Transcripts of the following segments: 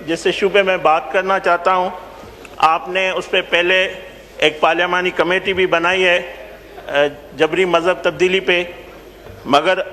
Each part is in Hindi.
जिस इशू पे मैं बात करना चाहता हूँ, आपने उस पर पहले एक पार्लियामानी कमेटी भी बनाई है जबरी मज़हब तब्दीली पे, मगर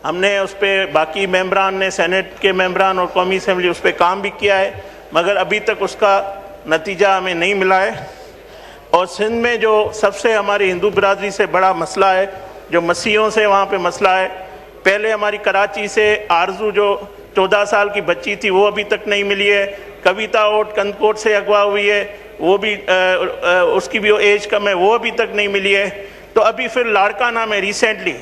हमने उस पर बाकी मेंबरान ने, सेनेट के मेंबरान और कौमी असम्बली उस पर काम भी किया है, मगर अभी तक उसका नतीजा हमें नहीं मिला है। और सिंध में जो सबसे हमारी हिंदू बिरादरी से बड़ा मसला है, जो मसीहों से वहाँ पे मसला है, पहले हमारी कराची से आरजू जो 14 साल की बच्ची थी वो अभी तक नहीं मिली है। कविता ओट कंदकोट से अगवा हुई है, वो भी उसकी भी एज कम है, वो अभी तक नहीं मिली है। तो अभी फिर लाड़काना में रिसेंटली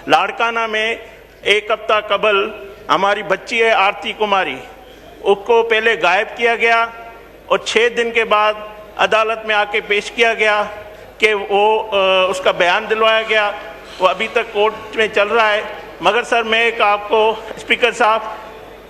लाड़काना में एक हफ्ता कबल हमारी बच्ची है आरती कुमारी, उसको पहले गायब किया गया और 6 दिन के बाद अदालत में आके पेश किया गया कि वो उसका बयान दिलवाया गया, वो अभी तक कोर्ट में चल रहा है। मगर सर मैं एक आपको स्पीकर साहब,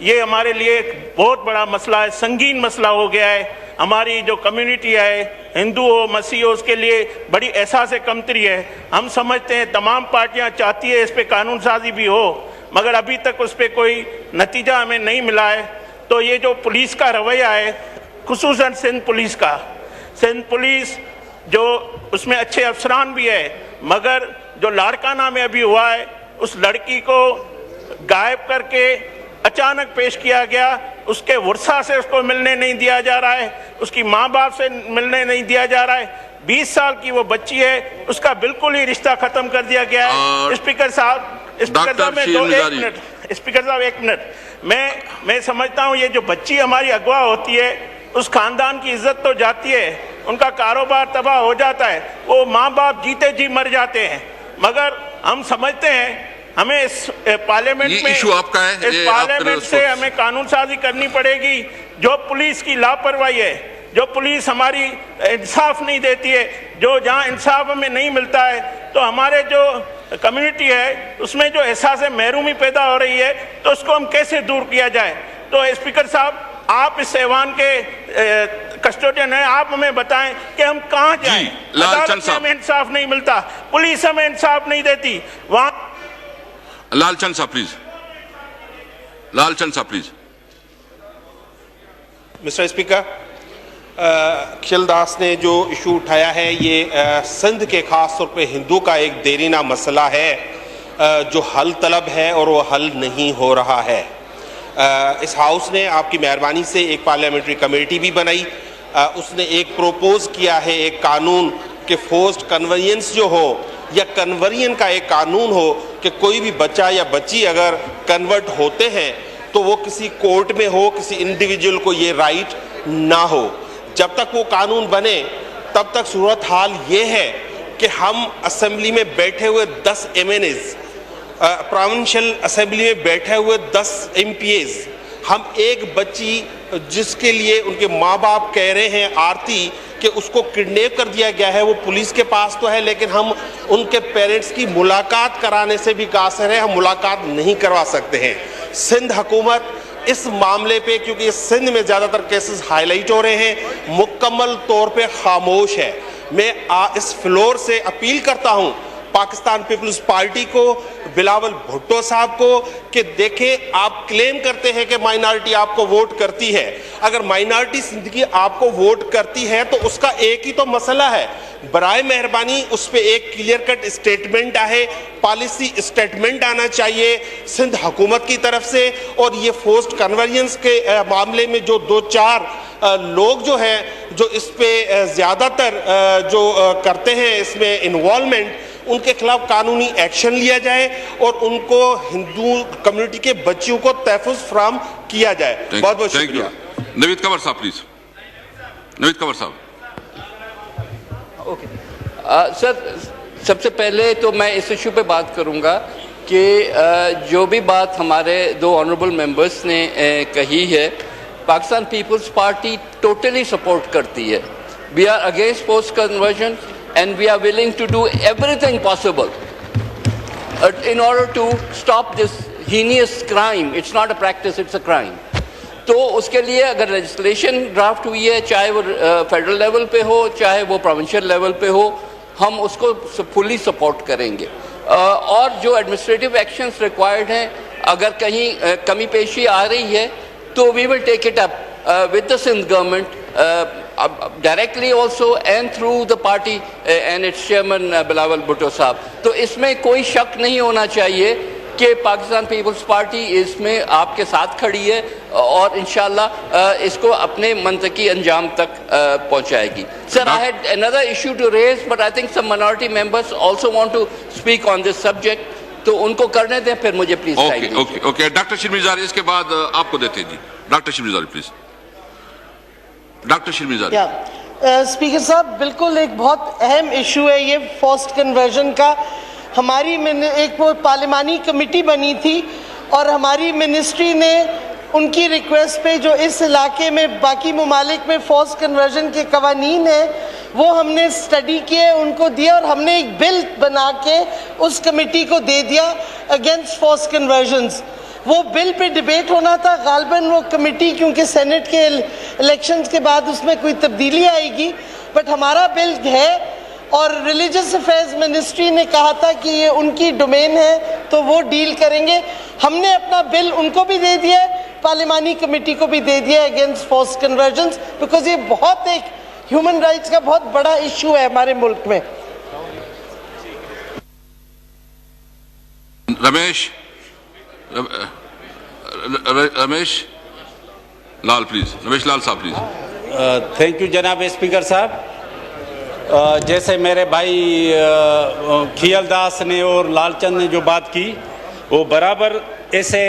ये हमारे लिए एक बहुत बड़ा मसला है, संगीन मसला हो गया है। हमारी जो कम्युनिटी है, हिंदू हो मसीह हो, उसके लिए बड़ी एहसास कमतरी है। हम समझते हैं तमाम पार्टियां चाहती है इस पर कानून साजी भी हो, मगर अभी तक उस पर कोई नतीजा हमें नहीं मिला है। तो ये जो पुलिस का रवैया है, खुसूसन सिंध पुलिस जो उसमें अच्छे अफसरान भी है, मगर जो लाड़काना में अभी हुआ है, उस लड़की को गायब करके अचानक पेश किया गया, उसके वर्षा से उसको मिलने नहीं दिया जा रहा है, उसकी माँ बाप से मिलने नहीं दिया जा रहा है। 20 साल की वो बच्ची है, उसका बिल्कुल ही रिश्ता खत्म कर दिया गया है। स्पीकर साहब एक मिनट, मैं समझता हूँ ये जो बच्ची हमारी अगवा होती है, उस खानदान की इज्जत तो जाती है, उनका कारोबार तबाह हो जाता है, वो माँ बाप जीते जी मर जाते हैं। मगर हम समझते हैं हमें इस पार्लियामेंट में, इशू आपका है, इस पार्लियामेंट से हमें कानून साजी करनी पड़ेगी। जो पुलिस की लापरवाही है, जो पुलिस हमारी इंसाफ नहीं देती है, जो जहाँ इंसाफ हमें नहीं मिलता है, तो हमारे जो कम्युनिटी है उसमें जो एहसास महरूमी पैदा हो रही है, तो उसको हम कैसे दूर किया जाए। तो स्पीकर साहब, आप इस ऐवान के कस्टोडियन हैं, आप हमें बताएं कि हम कहाँ जाएं। अदालत में हमें इंसाफ नहीं मिलता, पुलिस हमें इंसाफ नहीं देती। वहाँ लालचंद साहब प्लीज। मिस्टर स्पीकर, खिल दास ने जो इशू उठाया है, ये सिंध के खास तौर पे हिंदू का एक देरीना मसला है जो हल तलब है और वो हल नहीं हो रहा है। इस हाउस ने आपकी मेहरबानी से एक पार्लियामेंट्री कमेटी भी बनाई, उसने एक प्रोपोज किया है एक कानून कि फोर्स्ड कन्वर्जेंस जो हो या कन्वर्जन का एक कानून हो कि कोई भी बच्चा या बच्ची अगर कन्वर्ट होते हैं तो वो किसी कोर्ट में हो, किसी इंडिविजुअल को ये राइट ना हो। जब तक वो कानून बने तब तक सूरत हाल ये है कि हम असेंबली में बैठे हुए 10 MNAs, प्रोविंशियल असेंबली में बैठे हुए 10 MPAs, हम एक बच्ची जिसके लिए उनके माँ बाप कह रहे हैं आरती कि उसको किडनैप कर दिया गया है, वो पुलिस के पास तो है, लेकिन हम उनके पेरेंट्स की मुलाकात कराने से भी कासिर हैं, हम मुलाकात नहीं करवा सकते हैं। सिंध हुकूमत इस मामले पे, क्योंकि सिंध में ज़्यादातर केसेस हाईलाइट हो रहे हैं, मुकम्मल तौर पे खामोश है। मैं इस फ्लोर से अपील करता हूँ पाकिस्तान पीपल्स पार्टी को, बिलावल भुट्टो साहब को, कि देखें, आप क्लेम करते हैं कि माइनॉरिटी आपको वोट करती है। अगर माइनॉरिटी जिंदगी आपको वोट करती है तो उसका एक ही तो मसला है, बराए मेहरबानी उस पर एक क्लियर कट स्टेटमेंट आए, पॉलिसी स्टेटमेंट आना चाहिए सिंध हुकूमत की तरफ से। और ये फोर्स्ड कन्वर्जेंस के मामले में जो 2-4 लोग जो हैं जो इस पे ज़्यादातर जो करते हैं इसमें इन्वॉल्वमेंट, उनके खिलाफ कानूनी एक्शन लिया जाए और उनको हिंदू कम्युनिटी के बच्चों को तहफ़्फ़ुज़ फराहम किया जाए। बहुत बहुत शुक्रिया। नवीद कंवर साहब प्लीज। नवीद कंवर साहब। ओके सर, सबसे पहले तो मैं इस इशू पे बात करूंगा कि जो भी बात हमारे 2 ऑनरेबल मेंबर्स ने कही है, Pakistan Peoples Party totally support करती है। We are against post conversion and we are willing to do everything possible in order to stop this heinous crime. It's not a practice, it's a crime. तो उसके लिए अगर लेजिस्लेशन ड्राफ्ट हुई है, चाहे वो फेडरल लेवल पे हो चाहे वो प्रोविंशियल लेवल पे हो, हम उसको फुली सपोर्ट करेंगे। और जो एडमिनिस्ट्रेटिव एक्शंस रिक्वायर्ड हैं, अगर कहीं कमी पेशी आ रही है तो we will take it up with the Sindh government directly also and through the party and its chairman Bilawal Bhutto साहब। तो इसमें कोई शक नहीं होना चाहिए कि पाकिस्तान पीपल्स पार्टी इसमें आपके साथ खड़ी है और इंशाल्लाह इसको अपने मंतकी अंजाम तक पहुंचाएगी। Sir, I had another issue to raise, but I think some minority members also want to speak on this subject, तो उनको करने दें, फिर मुझे प्लीज ओके डॉक्टर शिरमिज़ारी, इसके बाद आपको देते हैं जी। Doctor Shirmizari please. Doctor Shirmizari. Speaker साहब, बिल्कुल एक बहुत अहम इशू है ये फोर्स्ड कन्वर्जन का। हमारी एक वो पार्लिमानी कमेटी बनी थी और हमारी मिनिस्ट्री ने उनकी रिक्वेस्ट पे जो इस इलाके में बाकी ममालिक में फोर्स कन्वर्जन के कवानीन है वो हमने स्टडी किए, उनको दिया और हमने एक बिल बना के उस कमेटी को दे दिया अगेंस्ट फोर्स कन्वर्जन्स। वो बिल पे डिबेट होना था, गालबन वो कमेटी क्योंकि सेनेट के इलेक्शंस के बाद उसमें कोई तब्दीली आएगी, बट हमारा बिल है और रिलीजियस अफेयर्स मिनिस्ट्री ने कहा था कि ये उनकी डोमेन है तो वो डील करेंगे। हमने अपना बिल उनको भी दे दिया, पार्लिमानी कमेटी को भी दे दिया अगेंस्ट फोर्स कन्वर्जन्स, बिकॉज ये बहुत एक ह्यूमन राइट्स का बहुत बड़ा इशू है हमारे मुल्क में। रमेश लाल प्लीज, रमेश लाल साहब प्लीज। थैंक यू जनाब स्पीकर साहब। जैसे मेरे भाई खियलदास ने और लालचंद ने जो बात की वो बराबर ऐसे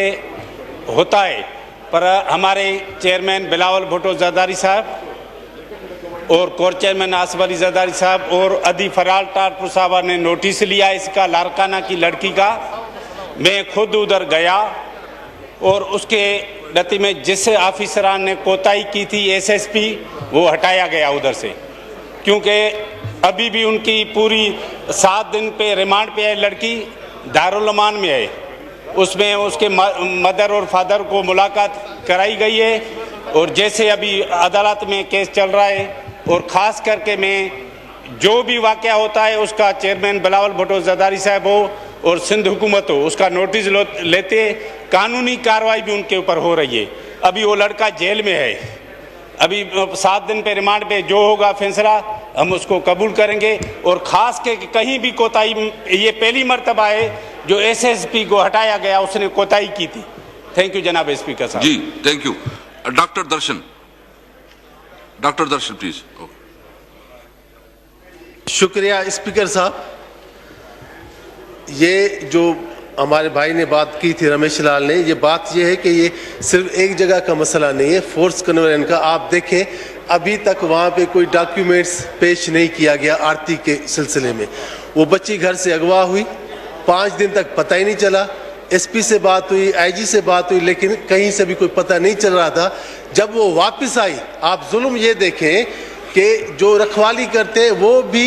होता है, पर हमारे चेयरमैन बिलावल भुट्टो जरदारी साहब और कोर चेयरमैन आसिफ अली जरदारी साहब और अदी फराल टारपुर साहब ने नोटिस लिया इसका, लारकाना की लड़की का। मैं खुद उधर गया और उसके नती में जिस ऑफिसरान ने कोताही की थी एसएसपी, वो हटाया गया उधर से, क्योंकि अभी भी उनकी पूरी 7 दिन पे रिमांड पे है लड़की, दारुल अमान में है। उसमें उसके मदर और फादर को मुलाकात कराई गई है और जैसे अभी अदालत में केस चल रहा है और ख़ास करके मैं जो भी वाक़या होता है उसका चेयरमैन बिलावल भुट्टो जरदारी साहब हो और सिंध हुकूमत हो उसका नोटिस लेते, कानूनी कार्रवाई भी उनके ऊपर हो रही है। अभी वो लड़का जेल में है, अभी 7 दिन पे रिमांड पे जो होगा फैसला हम उसको कबूल करेंगे। और ख़ास के कहीं भी कोताही, ये पहली मर्तबा है जो एसएसपी को हटाया गया, उसने कोताही की थी। थैंक यू जनाब स्पीकर साहब। जी thank you. Doctor Darshan, doctor Darshan please. शुक्रिया स्पीकर साहब। ये जो हमारे भाई ने बात की थी रमेश लाल ने, ये बात ये है कि ये सिर्फ एक जगह का मसला नहीं है फोर्स कन्वर्जन का। आप देखें अभी तक वहाँ पे कोई डॉक्यूमेंट्स पेश नहीं किया गया आरती के सिलसिले में। वो बच्ची घर से अगवा हुई, 5 दिन तक पता ही नहीं चला। एसपी से बात हुई, आईजी से बात हुई, लेकिन कहीं से भी कोई पता नहीं चल रहा था। जब वो वापस आई, आप जुल्म ये देखें कि जो रखवाली करते वो भी,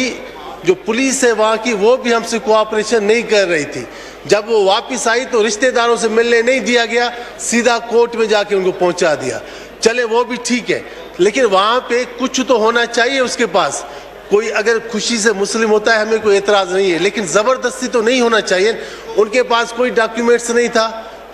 जो पुलिस है वहाँ की, वो भी हमसे कोऑपरेशन नहीं कर रही थी। जब वो वापस आई तो रिश्तेदारों से मिलने नहीं दिया गया, सीधा कोर्ट में जाके उनको पहुंचा दिया। चले वो भी ठीक है, लेकिन वहाँ पे कुछ तो होना चाहिए उसके पास। कोई अगर खुशी से मुस्लिम होता है हमें कोई एतराज़ नहीं है, लेकिन ज़बरदस्ती तो नहीं होना चाहिए। उनके पास कोई डॉक्यूमेंट्स नहीं था,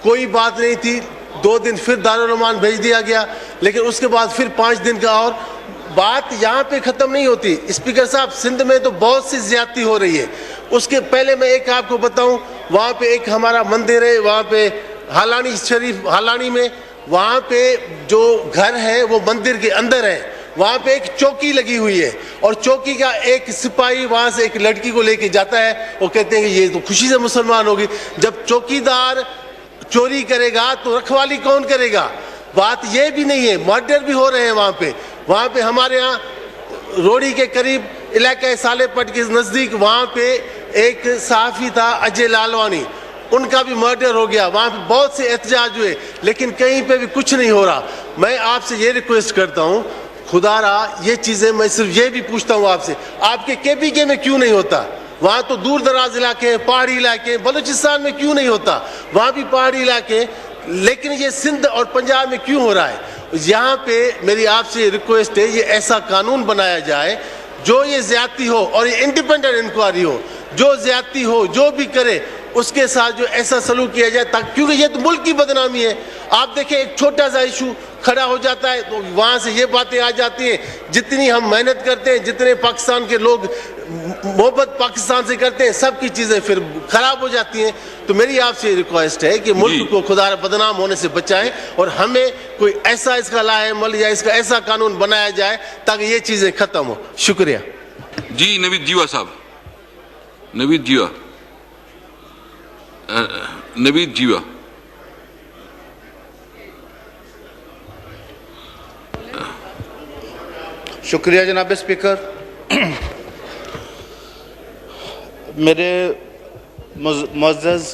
कोई बात नहीं थी। 2 दिन फिर दारुल अमान भेज दिया गया, लेकिन उसके बाद फिर 5 दिन का। और बात यहाँ पे ख़त्म नहीं होती स्पीकर साहब, सिंध में तो बहुत सी ज्यादती हो रही है। उसके पहले मैं एक आपको बताऊं, वहाँ पे एक हमारा मंदिर है, वहाँ पे हालानी शरीफ, हालानी में, वहाँ पे जो घर है वो मंदिर के अंदर है। वहाँ पे एक चौकी लगी हुई है और चौकी का एक सिपाही वहाँ से एक लड़की को लेके जाता है और कहते हैं कि ये तो खुशी से मुसलमान होगी। जब चौकीदार चोरी करेगा तो रखवाली कौन करेगा? बात ये भी नहीं है, मर्डर भी हो रहे हैं वहाँ पे हमारे यहाँ रोड़ी के करीब इलाका सालेपट के नज़दीक वहाँ पे एक सहाफ़ी था अजय लालवानी, उनका भी मर्डर हो गया। वहाँ पे बहुत से एहतजाज हुए, लेकिन कहीं पे भी कुछ नहीं हो रहा। मैं आपसे ये रिक्वेस्ट करता हूँ, खुदारा ये चीज़ें, मैं सिर्फ ये भी पूछता हूँ आपसे, आपके केपीके में क्यों नहीं होता? वहाँ तो दूर दराज इलाके हैं, पहाड़ी इलाके, बलूचिस्तान में क्यों नहीं होता? वहाँ भी पहाड़ी इलाके, लेकिन ये सिंध और पंजाब में क्यों हो रहा है? यहाँ पे मेरी आपसे रिक्वेस्ट है, ये ऐसा कानून बनाया जाए जो ये ज्यादती हो और ये इंडिपेंडेंट इंक्वायरी हो, जो ज्यादती हो जो भी करे उसके साथ जो ऐसा सलूक किया जाए, ताकि, क्योंकि ये तो मुल्क की बदनामी है। आप देखें एक छोटा सा इशू खड़ा हो जाता है तो वहाँ से ये बातें आ जाती हैं। जितनी हम मेहनत करते हैं, जितने पाकिस्तान के लोग मोहब्बत पाकिस्तान से करते हैं, सब की चीज़ें फिर खराब हो जाती हैं। तो मेरी आपसे रिक्वेस्ट है कि मुल्क को खुदा बदनाम होने से बचाएं और हमें कोई ऐसा इसका लाएमल या इसका ऐसा कानून बनाया जाए ताकि ये चीज़ें ख़त्म हो। शुक्रिया जी। नवीद जीवा साहब, नवीद जीवा, नवीद जीवा। शुक्रिया जनाब स्पीकर। मेरे मुअज़्ज़ज़